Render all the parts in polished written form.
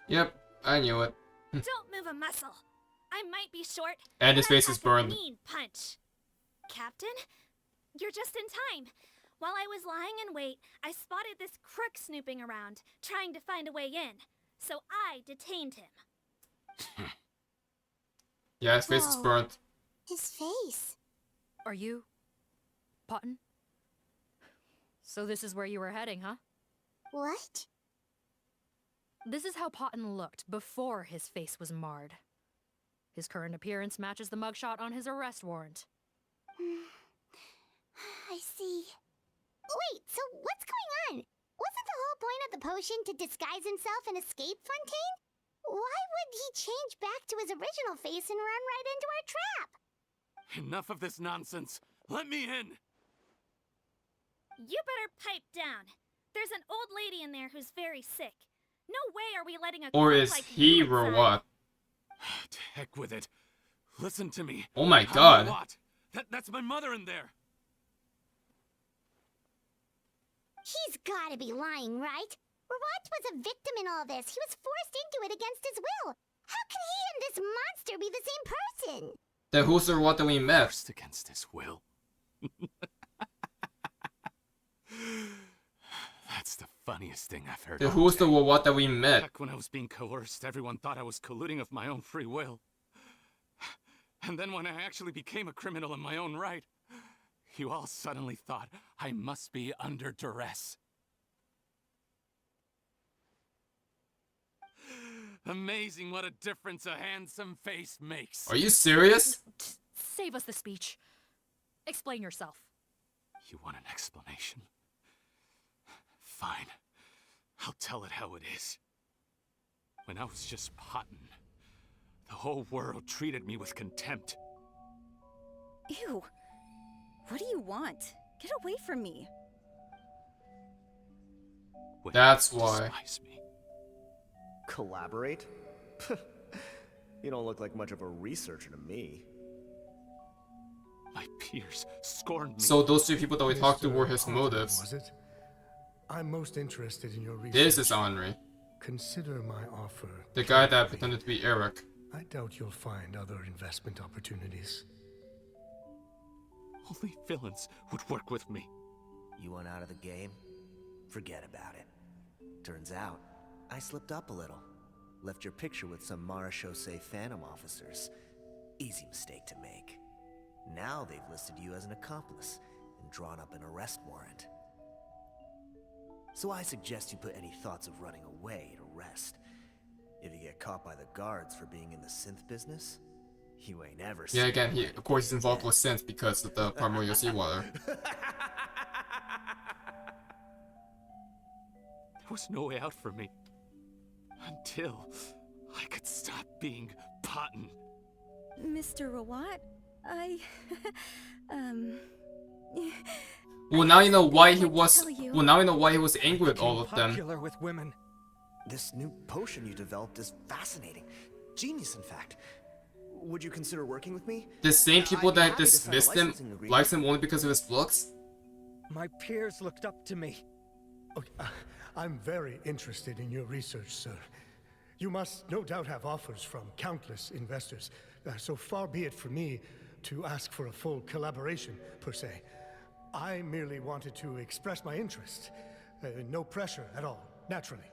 Yep, I knew it. Don't move a muscle. I might be short, And but his face I is pack a burned. mean punch. Captain, you're just in time. While I was lying in wait, I spotted this crook snooping around, trying to find a way in. So I detained him. Yeah, his face is burnt. His face. Are you Potton? So this is where you were heading, huh? What? This is how Potton looked before his face was marred. His current appearance matches the mugshot on his arrest warrant. I see. Wait, so what's going on? Wasn't the whole point of the potion to disguise himself and escape Fontaine? Why would he change back to his original face and run right into our trap? Enough of this nonsense. Let me in. You better pipe down. There's an old lady in there who's very sick. No way are we letting a Or crook is like he you or inside. what? To heck with it. Listen to me. Oh my I'm god. What? That's my mother in there. He's gotta be lying, right? Rawat was a victim in all this. He was forced into it against his will. How can he and this monster be the same person? Then who's the what that we met? Forced against his will. That's the funniest thing I've heard. Then all who's the day. what that we met? Back when I was being coerced, everyone thought I was colluding of my own free will. And then when I actually became a criminal in my own right, you all suddenly thought I must be under duress. Amazing what a difference a handsome face makes. Are you serious? Save us the speech. Explain yourself. You want an explanation? Fine. I'll tell it how it is. When I was just Potton, the whole world treated me with contempt. Ew. What do you want? Get away from me. Women That's why. despise me. Collaborate? You don't look like much of a researcher to me. My peers scorned me. So those two people that we talked to were his Potton, motives. Was it? I'm most interested in your research. This is Henri, Consider my offer. the guy that pretended to be Eric. I doubt you'll find other investment opportunities. Only villains would work with me. You want out of the game? Forget about it. Turns out, I slipped up a little. Left your picture with some Marechaussee Phantom officers. Easy mistake to make. Now they've listed you as an accomplice and drawn up an arrest warrant. So I suggest you put any thoughts of running away to rest. If you get caught by the guards for being in the synth business, you ain't ever Yeah, seen again, he it of course he's involved again. with synth because of the primordial seawater. There was no way out for me. Until I could stop being Potton. Mr. Rawat, Well, now you know why he I'd like to was. tell you. Well, now you know why he was angry with all of them. Popular with women. This new potion you developed is fascinating. Genius, in fact. Would you consider working with me? The same people I'd be that happy to sign a dismissed him licensing agreement. likes him only because of his looks. My peers looked up to me. Okay, I'm very interested in your research, sir. You must no doubt have offers from countless investors. So far be it from me to ask for a full collaboration, per se. I merely wanted to express my interest. No pressure at all, naturally.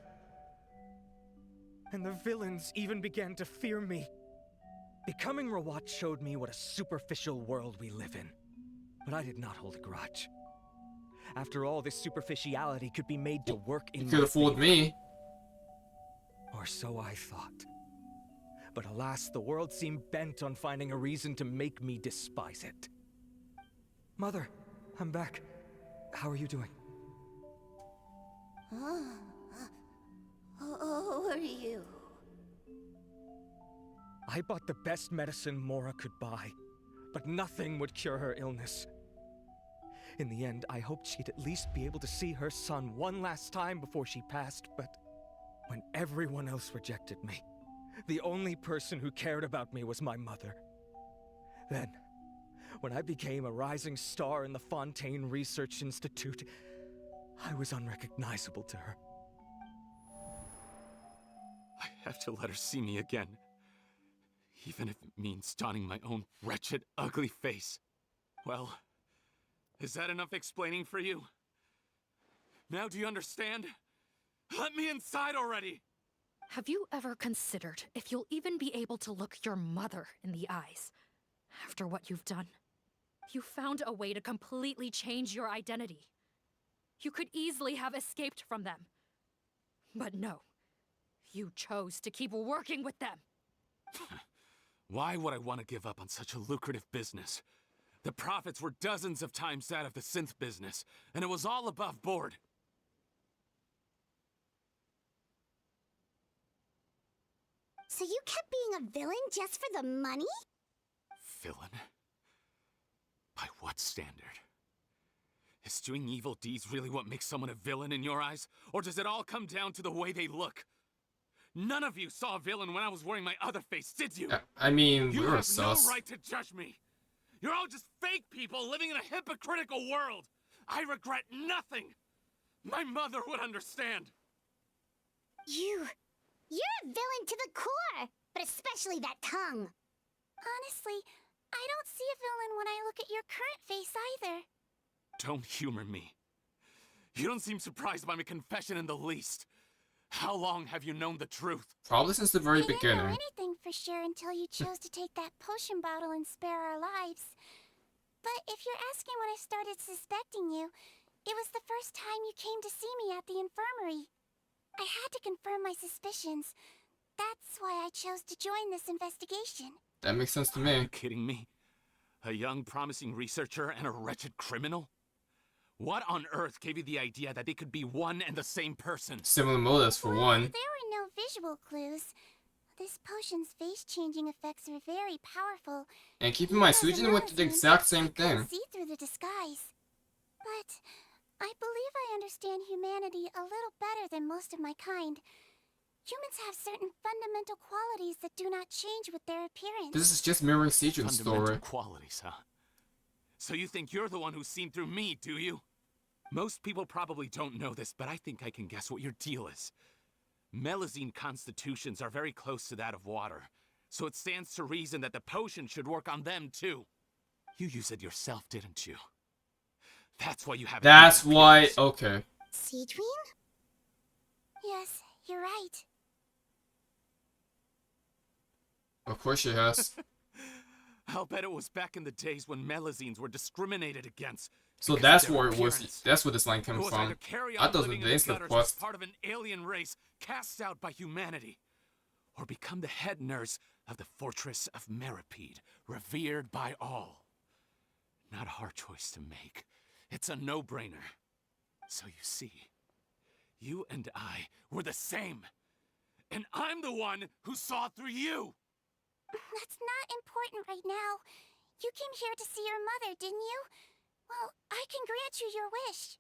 And the villains even began to fear me. Becoming Rawat showed me what a superficial world we live in. But I did not hold a grudge. After all, this superficiality could be made to work in You my could have fooled favor. me. Or so I thought. But alas, the world seemed bent on finding a reason to make me despise it. Mother, I'm back. How are you doing? Who are you? I bought the best medicine Mora could buy, but nothing would cure her illness. In the end, I hoped she'd at least be able to see her son one last time before she passed, but when everyone else rejected me, the only person who cared about me was my mother. Then, when I became a rising star in the Fontaine Research Institute, I was unrecognizable to her. have to let her see me again. Even if it means donning my own wretched, ugly face. Well, is that enough explaining for you? Now do you understand? Let me inside already! Have you ever considered if you'll even be able to look your mother in the eyes after what you've done? You found a way to completely change your identity. You could easily have escaped from them. But no, you chose to keep working with them. Why would I want to give up on such a lucrative business? The profits were dozens of times that of the synth business, and it was all above board. So you kept being a villain just for the money? Villain? By what standard? Is doing evil deeds really what makes someone a villain in your eyes? Or does it all come down to the way they look? None of you saw a villain when I was wearing my other face, did you? I mean, You we were have no sus. right to judge me. You're all just fake people living in a hypocritical world. I regret nothing. My mother would understand. You're a villain to the core, but especially that tongue. Honestly, I don't see a villain when I look at your current face either. Don't humor me. You don't seem surprised by my confession in the least. How long have you known the truth? Probably since the very I didn't know beginning. anything for sure until you chose to take that potion bottle and spare our lives. But if you're asking when I started suspecting you, it was the first time you came to see me at the infirmary. I had to confirm my suspicions. That's why I chose to join this investigation. That makes sense to Are me. you kidding me? A young, promising researcher and a wretched criminal? What on earth gave you the idea that they could be one and the same person? Similar motives for Well, one. there were no visual clues. This potion's face-changing effects are very powerful. And keep in mind, Even as a Sigewinne went through the Melusine, exact same I couldn't thing. see through the disguise. But I believe I understand humanity a little better than most of my kind. Humans have certain fundamental qualities that do not change with their appearance. This is just mirroring Sigewinne's Fundamental story. qualities, huh? So you think you're the one who's seen through me, do you? Most people probably don't know this, but I think I can guess what your deal is. Melusine constitutions are very close to that of water, so it stands to reason that the potion should work on them too. You used it yourself, didn't you? That's why you have. That's why. Okay. Sigewinne? Yes, you're right. Of course she has. I'll bet it was back in the days when Melusines were discriminated against. So because that's of their where it was. appearance. That's where this line It comes was from. either carry I on thought living it in was the the gutters quest. as part of an alien race cast out by humanity, or become the head nurse of the fortress of Meripede, revered by all. Not a hard choice to make. It's a no-brainer. So you see, you and I were the same. And I'm the one who saw through you! That's not important right now. You came here to see your mother, didn't you? Well, I can grant you your wish.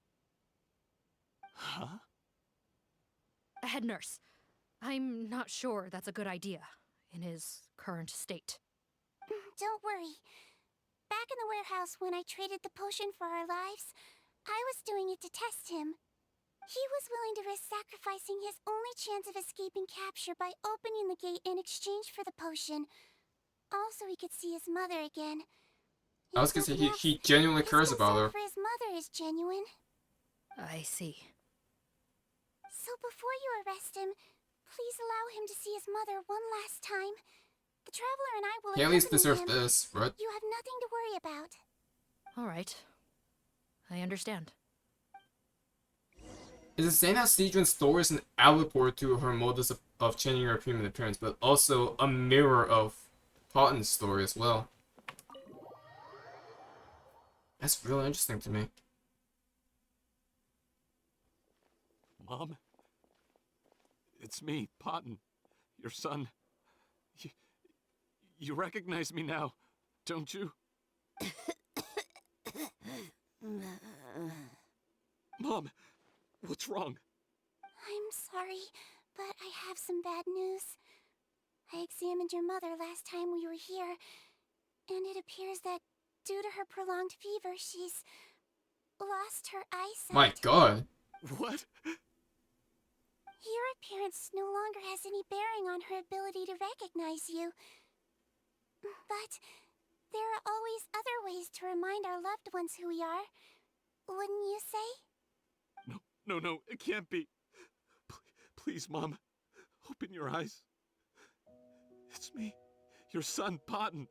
Huh? Head nurse, I'm not sure that's a good idea in his current state. Don't worry. Back in the warehouse when I traded the potion for our lives, I was doing it to test him. He was willing to risk sacrificing his only chance of escaping capture by opening the gate in exchange for the potion. Also, he could see his mother again. I was gonna say he genuinely cares about her. His concern for his mother is genuine. I see. So before you arrest him, please allow him to see his mother one last time. The Traveler and I will He at least accompany deserves him. this, right? You have nothing to worry about. All right. I understand. It's insane how Sigewinne's story is an allegory to her modus of changing her human appearance, but also a mirror of Potton's story as well. That's really interesting to me. Mom? It's me, Potton, your son. You recognize me now, don't you? Mom, what's wrong? I'm sorry, but I have some bad news. I examined your mother last time we were here, and it appears that due to her prolonged fever, she's lost her eyesight. My god. What? Your appearance no longer has any bearing on in her ability to recognize you. But there are always other ways to remind our loved ones who we are. Wouldn't you say? No, it can't be. Please, Mom, open your eyes. It's me, your son, Potton.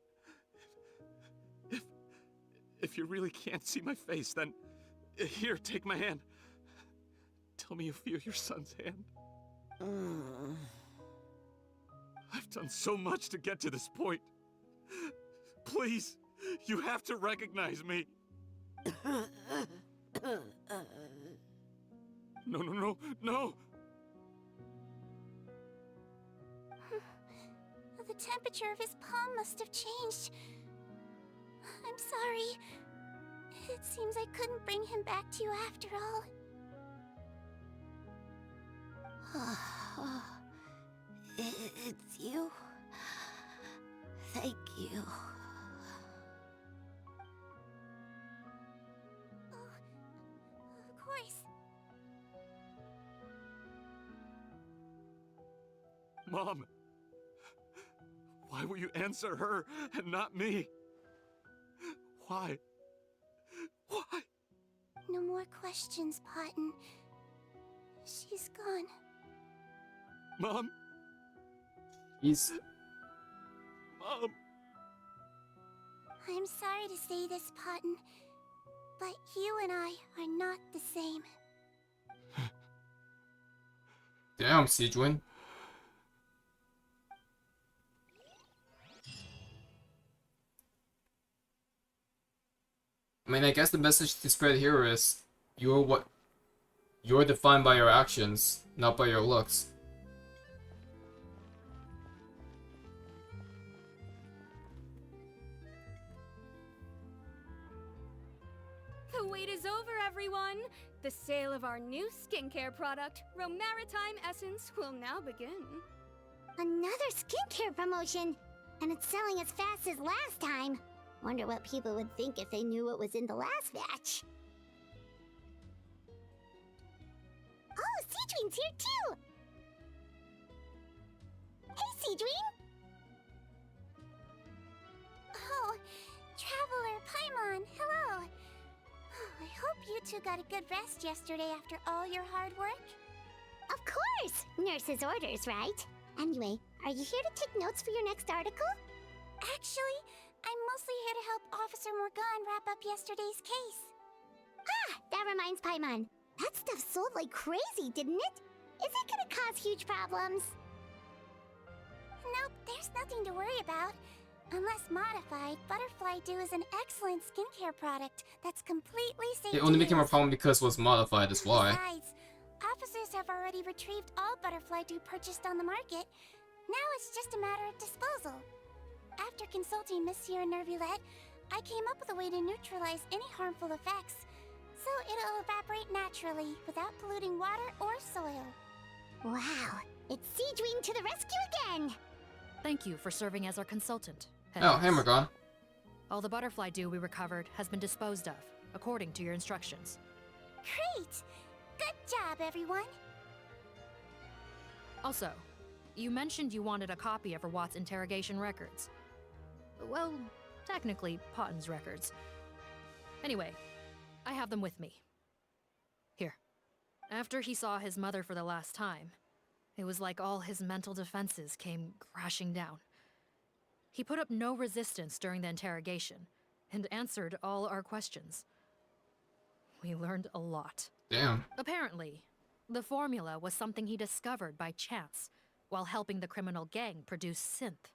If you really can't see my face, then here, take my hand. Tell me you feel your son's hand. I've done so much to get to this point. Please, you have to recognize me. No. The temperature of his palm must have changed. I'm sorry. It seems I couldn't bring him back to you after all. It's you. Thank you. Oh, of course. Mom, why will you answer her and not me? Why? No more questions, Potton. She's gone. Mom? Mom! I'm sorry to say this, Potton, but you and I are not the same. Damn, Sigewinne. I mean, I guess the message to spread here is you're defined by your actions, not by your looks. The wait is over, everyone! The sale of our new skincare product, Romaritime Essence, will now begin. Another skincare promotion! And it's selling as fast as last time. Wonder what people would think if they knew what was in the last batch. Oh, Sigewinne's here too! Hey, Sigewinne! Oh, Traveler Paimon, hello! I hope you two got a good rest yesterday after all your hard work. Of course! Nurse's orders, right? Anyway, are you here to take notes for your next article? Actually, I'm mostly here to help Officer Morgan wrap up yesterday's case. Ah, that reminds Paimon. That stuff sold like crazy, didn't it? Is it gonna cause huge problems? Nope, there's nothing to worry about. Unless modified, Butterfly Dew is an excellent skincare product that's completely safe. It only to became a use. problem because it was modified, that's why. Besides, officers have already retrieved all Butterfly Dew purchased on the market. Now it's just a matter of disposal. After consulting Monsieur Nervulette, I came up with a way to neutralize any harmful effects, so it'll evaporate naturally without polluting water or soil. Wow, it's Sigewinne to the rescue again! Thank you for serving as our consultant. Oh, hey, Morgan. All the butterfly dew we recovered has been disposed of, according to your instructions. Great! Good job, everyone! Also, you mentioned you wanted a copy of Watt's interrogation records. Well, technically, Potton's records. Anyway, I have them with me. Here. After he saw his mother for the last time, it was like all his mental defenses came crashing down. He put up no resistance during the interrogation, and answered all our questions. We learned a lot. Damn. Apparently, the formula was something he discovered by chance, while helping the criminal gang produce synth.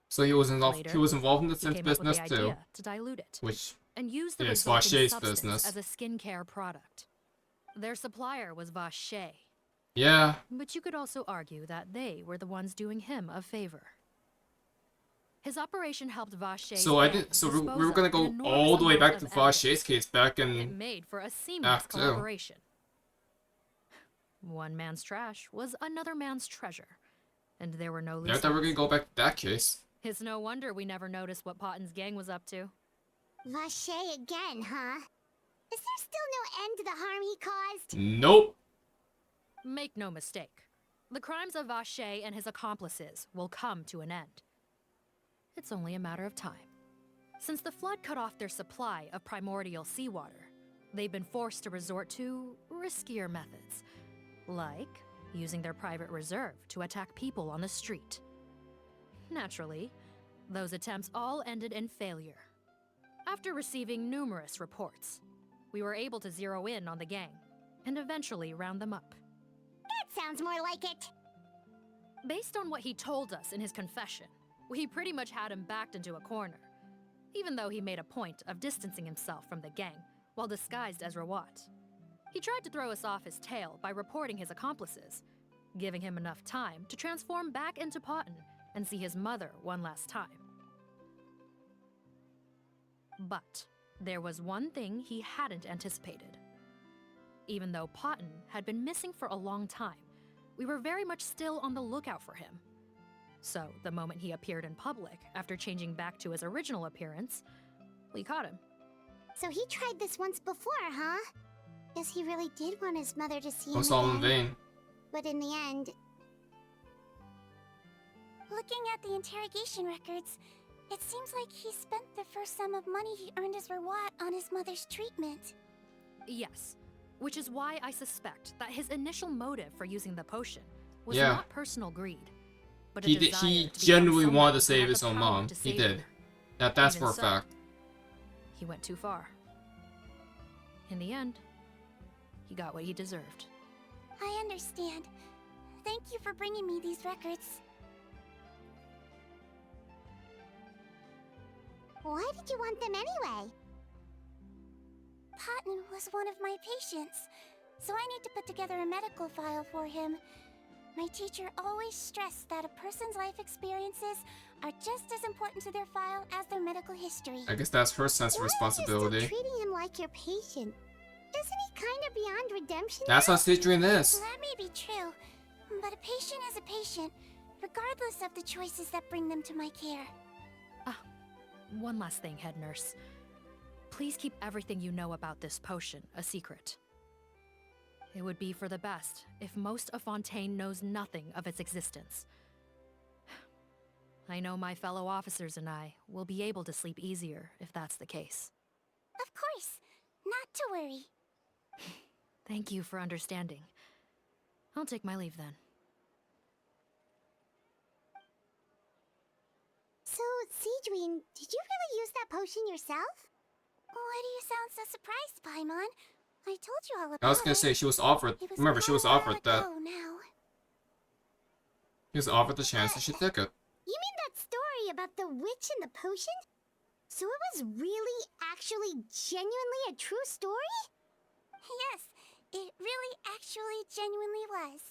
So he was involved. Later, He was involved in the he synth came up with business the too, idea to dilute it, which and use the is resulting Vache's substance business. as a skincare product. Their supplier was Vache, Yeah. but you could also argue that they were the ones doing him a favor. His operation helped Vache. So we were gonna go all the way back to Vache's case back It in made for a seamless Act 2. collaboration. One man's trash was another man's treasure, and there were no loose Never gonna ends. go back to that case. It's no wonder we never noticed what Potton's gang was up to. Vache again, huh? Is there still no end to the harm he caused? Nope. Make no mistake, the crimes of Vache and his accomplices will come to an end. It's only a matter of time. Since the flood cut off their supply of primordial seawater, they've been forced to resort to riskier methods, like using their private reserve to attack people on the street. Naturally, those attempts all ended in failure. After receiving numerous reports, we were able to zero in on the gang and eventually round them up. That sounds more like it. Based on what he told us in his confession, we pretty much had him backed into a corner, even though he made a point of distancing himself from the gang while disguised as Rawat. He tried to throw us off his tail by reporting his accomplices, giving him enough time to transform back into Potton and see his mother one last time. But there was one thing he hadn't anticipated. Even though Potton had been missing for a long time, we were very much still on the lookout for him. So, the moment he appeared in public, after changing back to his original appearance, we caught him. So he tried this once before, huh? Guess he really did want his mother to see him Was all in again. vain. But in the end... Looking at the interrogation records, it seems like he spent the first sum of money he earned as reward on his mother's treatment. Yes, which is why I suspect that his initial motive for using the potion was Yeah. not personal greed, but a He desire he to become genuinely someone wanted to who save had his the own power mom. to He save did. her. That's Even for a so, fact. He went too far. In the end, he got what he deserved. I understand. Thank you for bringing me these records. Why did you want them anyway? Potton was one of my patients, so I need to put together a medical file for him. My teacher always stressed that a person's life experiences are just as important to their file as their medical history. I guess that's her sense of Why are you responsibility. still treating him like your patient? Isn't he kind of beyond redemption That's now? how Sigewinne is. That may be true, but a patient is a patient, regardless of the choices that bring them to my care. One last thing, head nurse. Please keep everything you know about this potion a secret. It would be for the best if most of Fontaine knows nothing of its existence. I know my fellow officers and I will be able to sleep easier if that's the case. Of course, not to worry. Thank you for understanding. I'll take my leave then. So, Sigewinne, did you really use that potion yourself? Why do you sound so surprised, Paimon? I told you all about it. I was gonna say she was offered. It was Remember, she was quite a while offered that. ago now. She was offered the chance and she took it. You mean that story about the witch and the potion? So it was really, actually, genuinely a true story? Yes, it really actually genuinely was.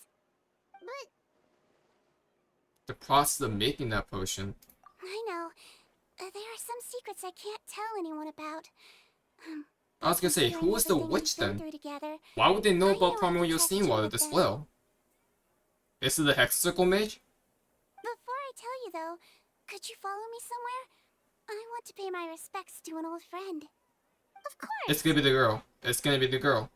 But The process of making that potion. I know. There are some secrets I can't tell anyone about. I was gonna say, who is the Everything witch we've been then? through together, Why would they know I about knew I primordial could trust seawater you with this them. well? Is it the Hexacle Mage? Before I tell you though, could you follow me somewhere? I want to pay my respects to an old friend. of course. It's gonna be the girl. It's gonna be the girl.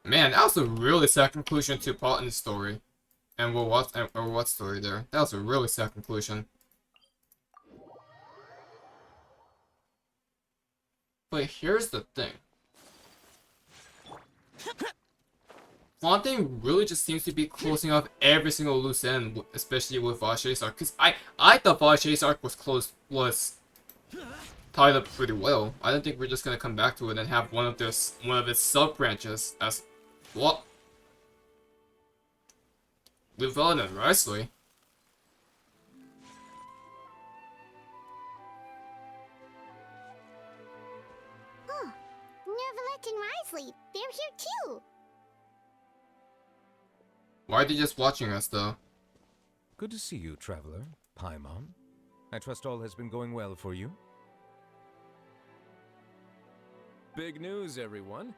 Man, that was a really sad conclusion to Potton's story. And what story there? That was a really sad conclusion. But here's the thing. Fontaine really just seems to be closing off every single loose end, especially with Vache's arc. Cause I thought Vache's arc was tied up pretty well. I don't think we're just gonna come back to it and have one of its sub branches as what developed nicely. Oh, Nervalette and Risley, they're here too. Why are they just watching us though? Good to see you, traveler. Paimon. I trust all has been going well for you. Big news, everyone.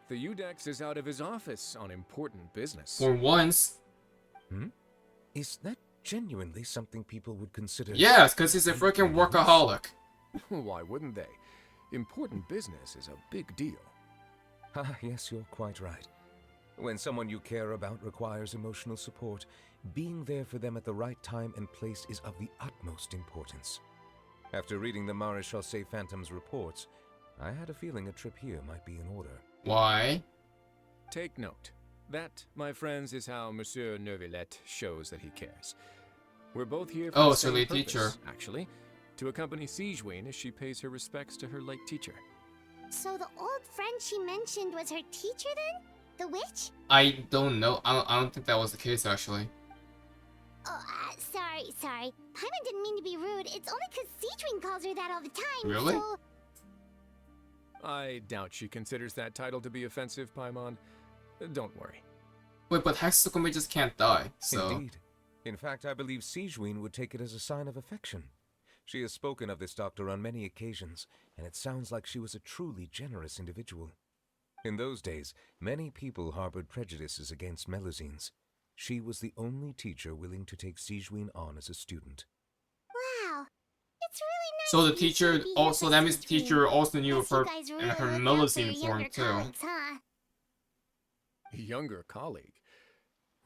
The Udex is out of his office on important business. For once. Is that genuinely something people would consider? Yes, because he's a freaking workaholic. Why wouldn't they? Important business is a big deal. Ah, yes, you're quite right. When someone you care about requires emotional support, being there for them at the right time and place is of the utmost importance. After reading the Maréchal Phantom's reports, I had a feeling a trip here might be in order. Why? Take note. That, my friends, is how Monsieur Neuvillette shows that he cares. We're both here for Oh, the it's her same late purpose, teacher. actually, to accompany Sigewinne as she pays her respects to her late teacher. So the old friend she mentioned was her teacher then? The witch? I don't know. I don't think that was the case, actually. Oh, sorry. Paimon didn't mean to be rude. It's only because Sigewinne calls her that all the time, Really? so... I doubt she considers that title to be offensive, Paimon. Don't worry. Wait, but Hexakume just can't die, so... Indeed. In fact, I believe Sigewinne would take it as a sign of affection. She has spoken of this doctor on many occasions, and it sounds like she was a truly generous individual. In those days, many people harbored prejudices against Melusines. She was the only teacher willing to take Sigewinne on as a student. Wow. It's really nice So the of you teacher to be here also, for that means the Sigewinne. teacher also knew of Guess you her guys in really her look out for Melusine your form younger too. colleagues, huh? Younger colleague?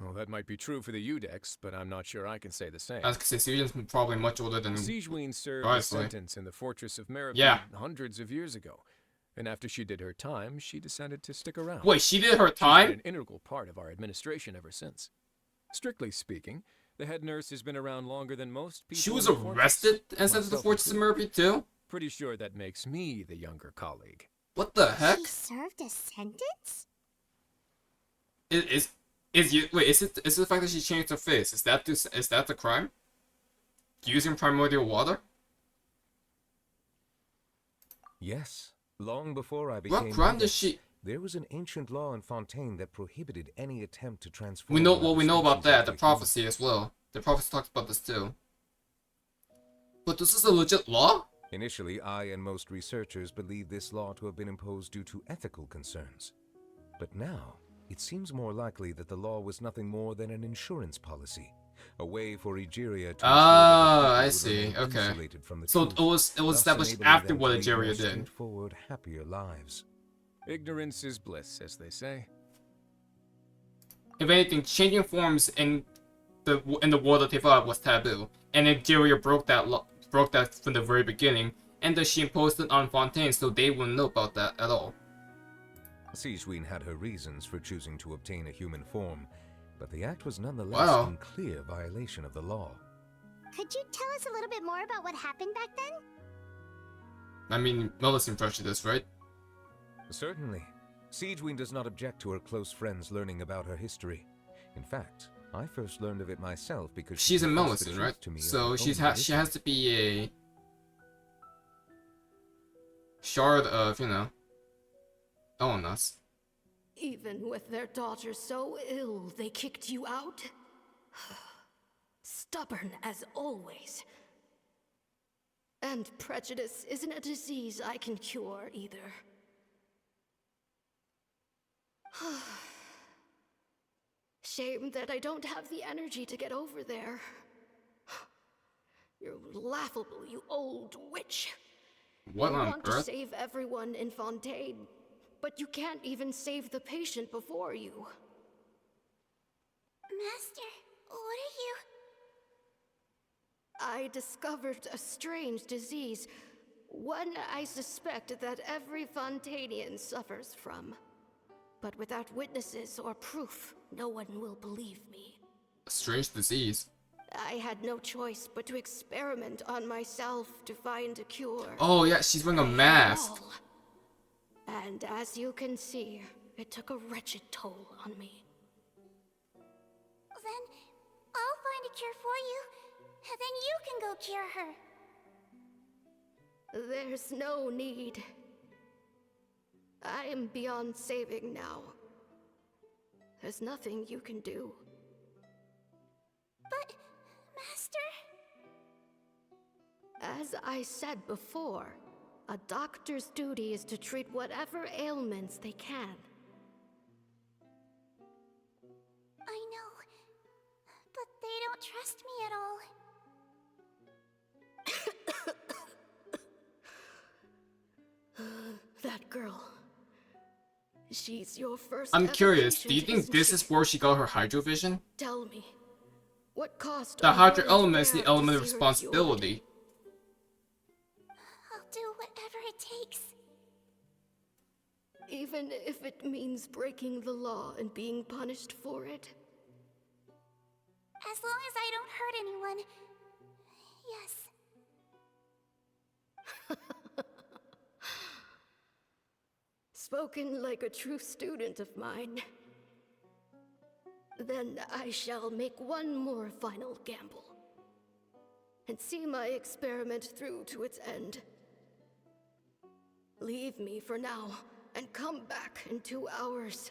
Well, that might be true for the Udex, but I'm not sure I can say the same. I was gonna say Sigewinne's probably much older than Sigewinne served a honestly. sentence in the fortress of Meripede Yeah. hundreds of years ago, and after she did her time, she decided to stick around. Wait, she did her She's time? been an integral part of our administration ever since. Strictly speaking, the head nurse has been around longer than most people. She was in the fortress, arrested and sent to the myself Fortress of included. Merpy too? Pretty sure that makes me the younger colleague. What the heck? She served a sentence? Wait, is it the fact that she changed her face? Is that the crime? Using primordial water? Yes. Long before I became What crime does Udex, she... there was an ancient law in Fontaine that prohibited any attempt to transform... We know another about species that, into the a prophecy as well. The prophecy talks about this too. But this is a legit law? Initially, I and most researchers believed this law to have been imposed due to ethical concerns. But now, it seems more likely that the law was nothing more than an insurance policy, a way for Egeria to Ah, I ensure that see. people would remain Okay. insulated from the So truth, it was thus established enabling after them to what lead more Egeria did. straightforward, happier lives. Ignorance is bliss, as they say. If anything, changing forms in the world that they thought was taboo, and Egeria broke that from the very beginning, and that she imposed it on Fontaine, so they wouldn't know about that at all. Sigewinne had her reasons for choosing to obtain a human form, but the act was nonetheless Wow. in clear violation of the law. Could you tell us a little bit more about what happened back then? I mean, Melusine prejudice, right? Certainly. Sigewinne does not object to her close friends learning about her history. In fact, I first learned of it myself because She's a confessed the Melusine, truth right? to me of So her she own has to be a shard of, Elnas. Even with their daughter so ill, they kicked you out? Stubborn as always. And prejudice isn't a disease I can cure either. Shame that I don't have the energy to get over there. You're laughable, you old witch. What you on want to earth? save everyone in Fontaine, but you can't even save the patient before you. Master, what are you... I discovered a strange disease, one I suspect that every Fontanian suffers from. But without witnesses or proof, no one will believe me. A strange disease. I had no choice but to experiment on myself to find a cure. Oh yeah, she's wearing a mask. And as you can see, it took a wretched toll on me. Then I'll find a cure for you, and then you can go cure her. There's no need. I am beyond saving now. There's nothing you can do. But, Master... As I said before, a doctor's duty is to treat whatever ailments they can. I know, but they don't trust me at all. That girl. She's your first I'm ever curious, do you patient, think isn't this she? is where she got her hydro vision? Tell me, what cost The are you hydro willing to element is the bear to element of see her cured? responsibility. I'll do whatever it takes. Even if it means breaking the law and being punished for it? As long as I don't hurt anyone. Yes. Spoken like a true student of mine. Then I shall make one more final gamble. And see my experiment through to its end. Leave me for now, and come back in 2 hours.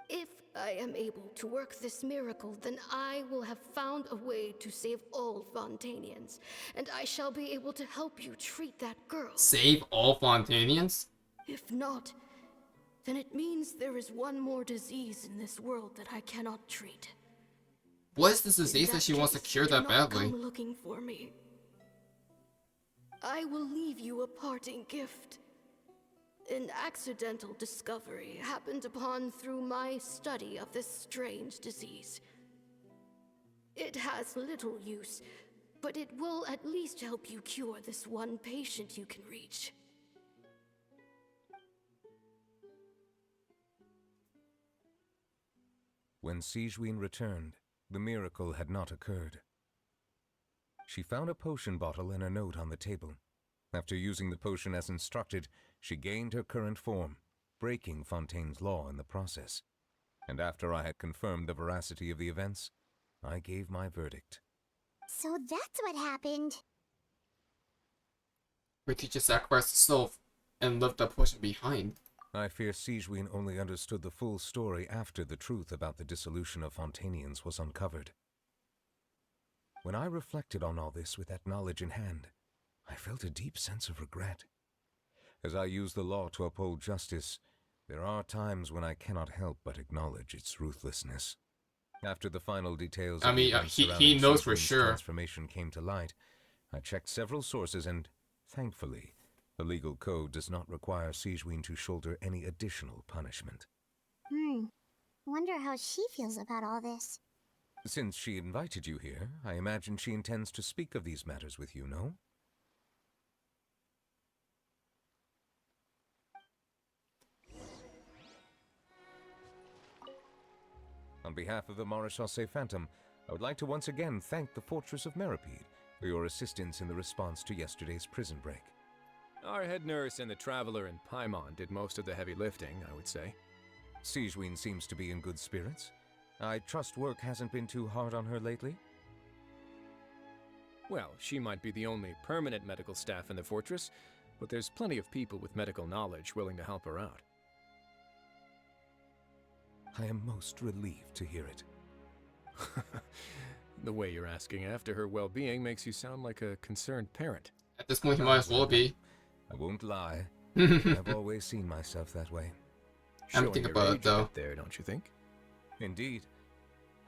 If I am able to work this miracle, then I will have found a way to save all Fontanians, and I shall be able to help you treat that girl. Save all Fontanians? If not, then it means there is one more disease in this world that I cannot treat. What is this disease In that she wants to case, cure do that not badly? Come looking for me. I will leave you a parting gift. An accidental discovery happened upon through my study of this strange disease. It has little use, but it will at least help you cure this one patient you can reach. When Sigewinne returned, the miracle had not occurred. She found a potion bottle and a note on the table. After using the potion as instructed, she gained her current form, breaking Fontaine's law in the process. And after I had confirmed the veracity of the events, I gave my verdict. So that's what happened. Her teacher sacrificed herself and left the potion behind. I fear Sigewinne only understood the full story after the truth about the dissolution of Fontanians was uncovered. When I reflected on all this with that knowledge in hand, I felt a deep sense of regret. As I use the law to uphold justice, there are times when I cannot help but acknowledge its ruthlessness. After the final details of the events he surrounding knows for Sigewinne's sure. transformation came to light, I checked several sources and, thankfully, the legal code does not require Sigewinne to shoulder any additional punishment. Wonder how she feels about all this. Since she invited you here, I imagine she intends to speak of these matters with you, no? On behalf of the Maréchaussée Phantom, I would like to once again thank the Fortress of Meripede for your assistance in the response to yesterday's prison break. Our head nurse and the traveler in Paimon did most of the heavy lifting, I would say. Sigewinne seems to be in good spirits. I trust work hasn't been too hard on her lately? Well, she might be the only permanent medical staff in the fortress, but there's plenty of people with medical knowledge willing to help her out. I am most relieved to hear it. The way you're asking after her well-being makes you sound like a concerned parent. At this point, he might as well be. I won't lie. I've always seen myself that way. I'm thinking about it, though. There, don't you think? Indeed.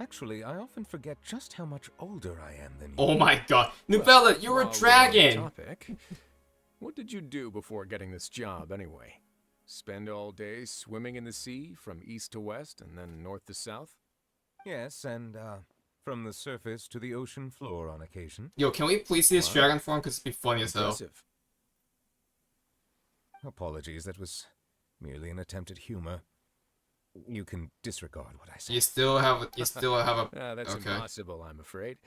Actually, I often forget just how much older I am than you. Oh my god. Novella, you're a While we're on the dragon! topic, what did you do before getting this job, anyway? Spend all day swimming in the sea, from east to west, and then north to south? Yes, and, from the surface to the ocean floor on occasion. Yo, can we please see this Wow. dragon form? Because it'd be funny as hell. Impressive. Apologies, that was merely an attempt at humor. You can disregard what I said. You still have a... That's okay. impossible, I'm afraid.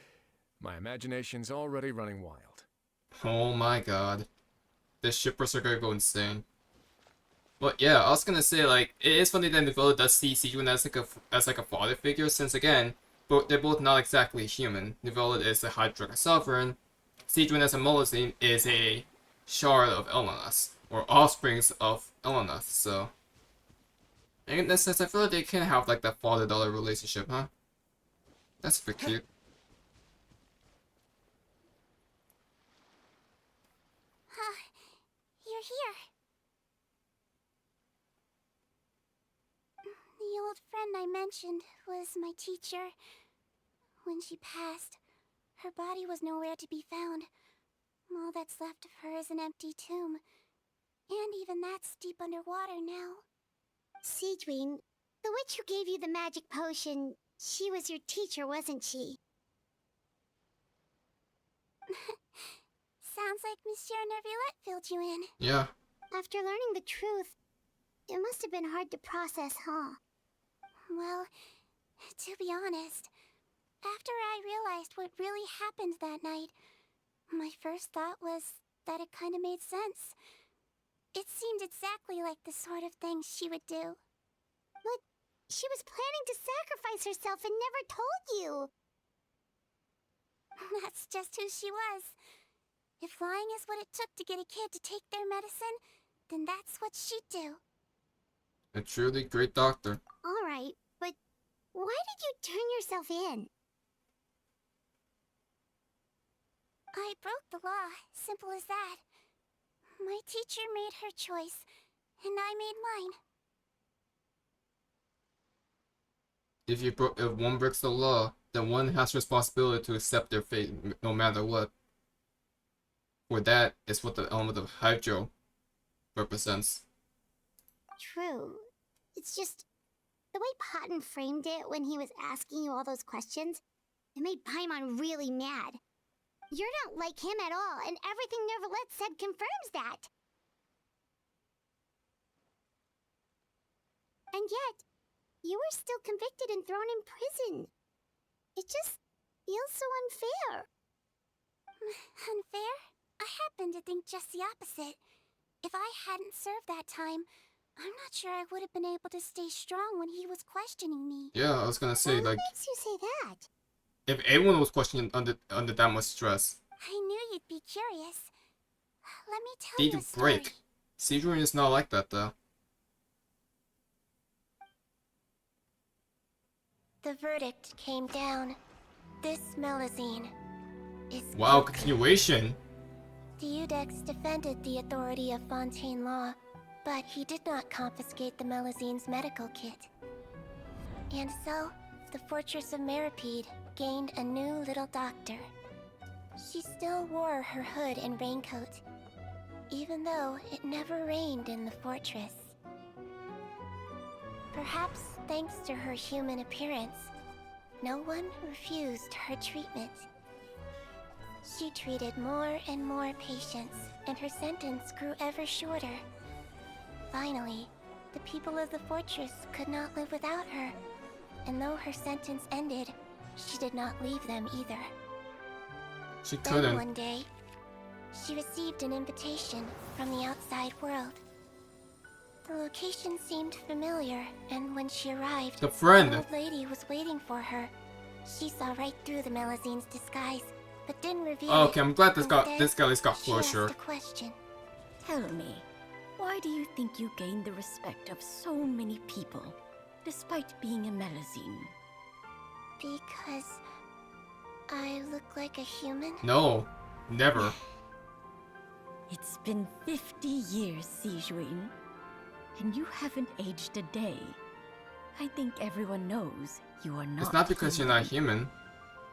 My imagination's already running wild. Oh my god. The shippers are gonna go insane. But yeah, I was gonna say, like, it is funny that Novella does see Sigewinne as like a father figure, since again, they're both not exactly human. Novella is a High Dragon Sovereign. Sigewinne as a Molozine is a shard of Elmonath, or offsprings of Elmonath, so... And in that sense, I feel like they can have like that father-daughter relationship, huh? That's super cute. You're here. The old friend I mentioned was my teacher. When she passed, her body was nowhere to be found. All that's left of her is an empty tomb. And even that's deep underwater now. Sigewinne, the witch who gave you the magic potion, she was your teacher, wasn't she? Sounds like Monsieur Neuvillette filled you in. Yeah. After learning the truth, it must have been hard to process, huh? Well, to be honest, after I realized what really happened that night, my first thought was that it kind of made sense. It seemed exactly like the sort of thing she would do. But she was planning to sacrifice herself and never told you. That's just who she was. If lying is what it took to get a kid to take their medicine, then that's what she'd do. A truly great doctor. Alright, but why did you turn yourself in? I broke the law, simple as that. My teacher made her choice, and I made mine. If one breaks the law, then one has responsibility to accept their fate, no matter what. For that is what the element of Hydro represents. True. It's just the way Potton framed it when he was asking you all those questions, it made Paimon really mad. You're not like him at all, and everything Neuvillette said confirms that. And yet, you were still convicted and thrown in prison. It just feels so unfair. Unfair? I happen to think just the opposite. If I hadn't served that time, I'm not sure I would have been able to stay strong when he was questioning me. Yeah, I was gonna say, What like, makes you say that? if everyone was questioning under that much stress, I knew you'd be curious. Let me tell they'd you a story. break. Sigewinne is not like that, though. The verdict came down. This Melusine is Wow, guilty. continuation. Deudex defended the authority of Fontaine law, but he did not confiscate the Melusine's medical kit. And so, the Fortress of Meripede gained a new little doctor. She still wore her hood and raincoat, even though it never rained in the fortress. Perhaps thanks to her human appearance, no one refused her treatment. She treated more and more patients, and her sentence grew ever shorter. Finally, the people of the fortress could not live without her, and though her sentence ended, she did not leave them either. She Then couldn't. one day, she received an invitation from the outside world. The location seemed familiar, and when she arrived, The friend. an old lady was waiting for her. She saw right through the Melusine's disguise, but didn't reveal Oh, it. okay, I'm glad this guy Instead, at least got she asked closure. a question. Tell me, why do you think you gained the respect of so many people, despite being a Melusine? Because I look like a human? No, never. It's been 50 years, Sigewinne, and you haven't aged a day. I think everyone knows you are not It's not because you're not human.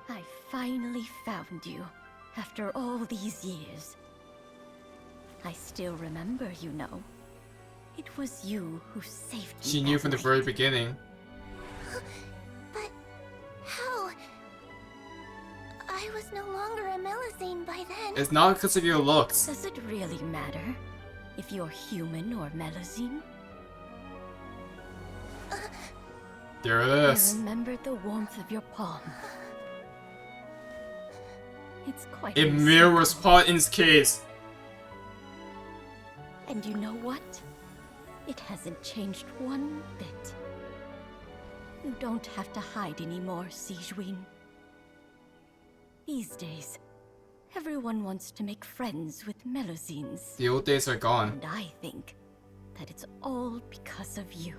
I finally found you, after all these years. I still remember, you know. It was you who saved me. She knew from the very beginning. But how? I was no longer a Melusine by then. It's not because of your looks. Does it really matter if you're human or Melusine? There it I is. remembered the warmth of your palm. It's quite It a mirrors Potton's case. And you know what? It hasn't changed one bit. You don't have to hide anymore, Sigewinne. These days, everyone wants to make friends with Melusines. The old days are gone. And I think that it's all because of you.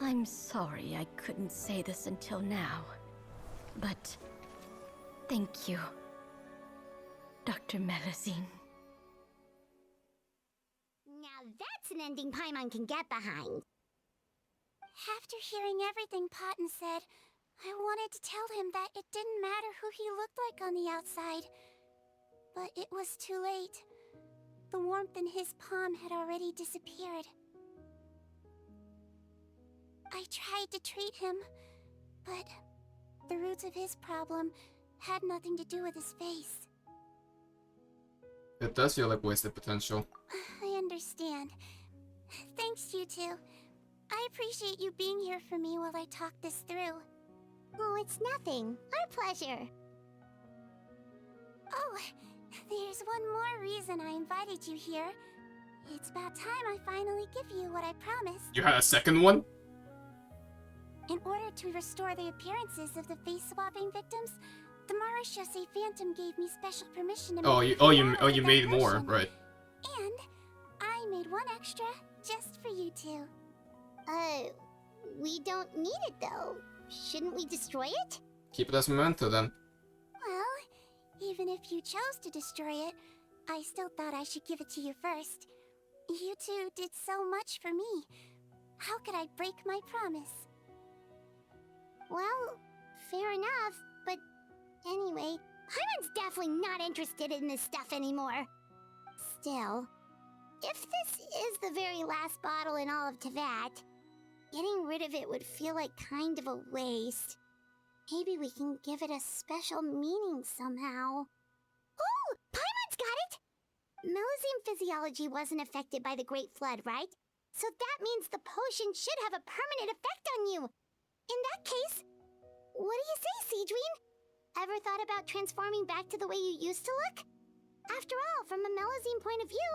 I'm sorry I couldn't say this until now, but thank you, Dr. Melusine. Now that's an ending Paimon can get behind. After hearing everything Potton said, I wanted to tell him that it didn't matter who he looked like on the outside. But it was too late. the warmth in his palm had already disappeared. I tried to treat him, but the roots of his problem had nothing to do with his face. It does feel like wasted potential. I understand. Thanks, you two. I appreciate you being here for me while I talk this through. Oh, it's nothing. Our pleasure. Oh, there's one more reason I invited you here. It's about time I finally give you what I promised. You had a second one? In order to restore the appearances of the face-swapping victims, the Marashose Phantom gave me special permission to make you made more, right? And I made one extra just for you two. We don't need it though. Shouldn't we destroy it? Keep it as memento then. Well, even if you chose to destroy it, I still thought I should give it to you first. You two did so much for me. How could I break my promise? Well, fair enough, but anyway, Paimon's definitely not interested in this stuff anymore. Still, if this is the very last bottle in all of Teyvat, getting rid of it would feel like kind of a waste. Maybe we can give it a special meaning somehow. Oh, Paimon's got it! Melusine physiology wasn't affected by the Great Flood, right? So that means the potion should have a permanent effect on you. In that case, what do you say, Sigewinne? Ever thought about transforming back to the way you used to look? After all, from a Melusine point of view,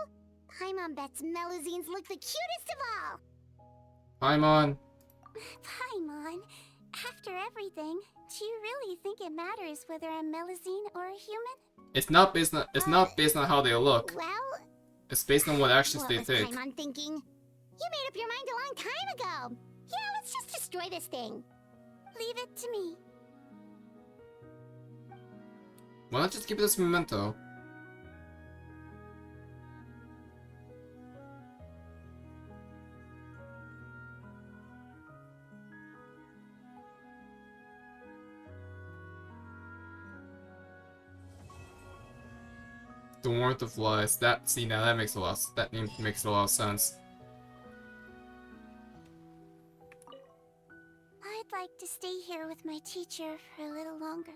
Paimon bets Melusines look the cutest of all. Paimon. Paimon, after everything, do you really think it matters whether I'm Melusine or a human? It's not based on how they look. Well, it's based on what actions they what take. was Paimon thinking? You made up your mind a long time ago. Yeah, let's just destroy this thing. Leave it to me. Why not just keep it as memento? The warmth of lies. Now that makes a lot. That makes a lot of sense. I'd like to stay here with my teacher for a little longer.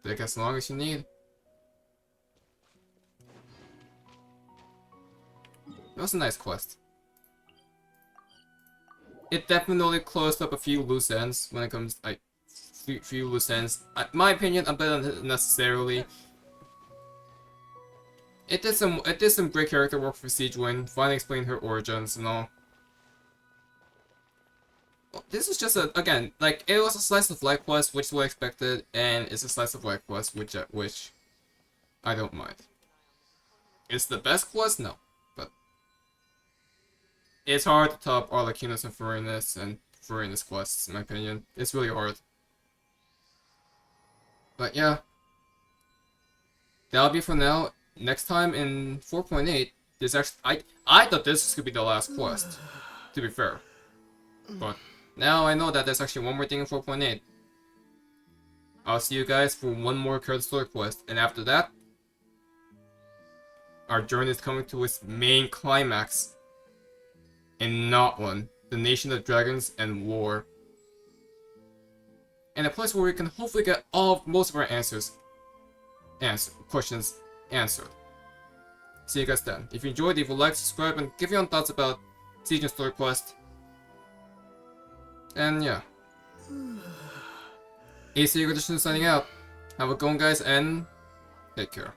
Take as long as you need. It was a nice quest. It definitely closed up a few loose ends when it comes, few loose ends. My opinion, I'm better than necessarily. It did some great character work for Sigewinne, finally explained her origins and all. This is just again, like, it was a slice of life quest, which is what I expected, and it's a slice of life quest, which I don't mind. It's the best quest? No. But it's hard to top Arlechinus and Furina's quests, in my opinion. It's really hard. But yeah. That'll be for now. Next time in 4.8, there's actually I thought this could be the last quest, to be fair. But now I know that there's actually one more thing in 4.8. I'll see you guys for one more Curse Story quest, and after that, our journey is coming to its main climax in Notland, the Nation of Dragons and War. And a place where we can hopefully get most of our questions answered. See you guys then. If you enjoyed, leave a like, subscribe, and give your own thoughts about Sigewinne Story Quest. And yeah. ACairconditioner signing out. Have a good one, guys, and take care.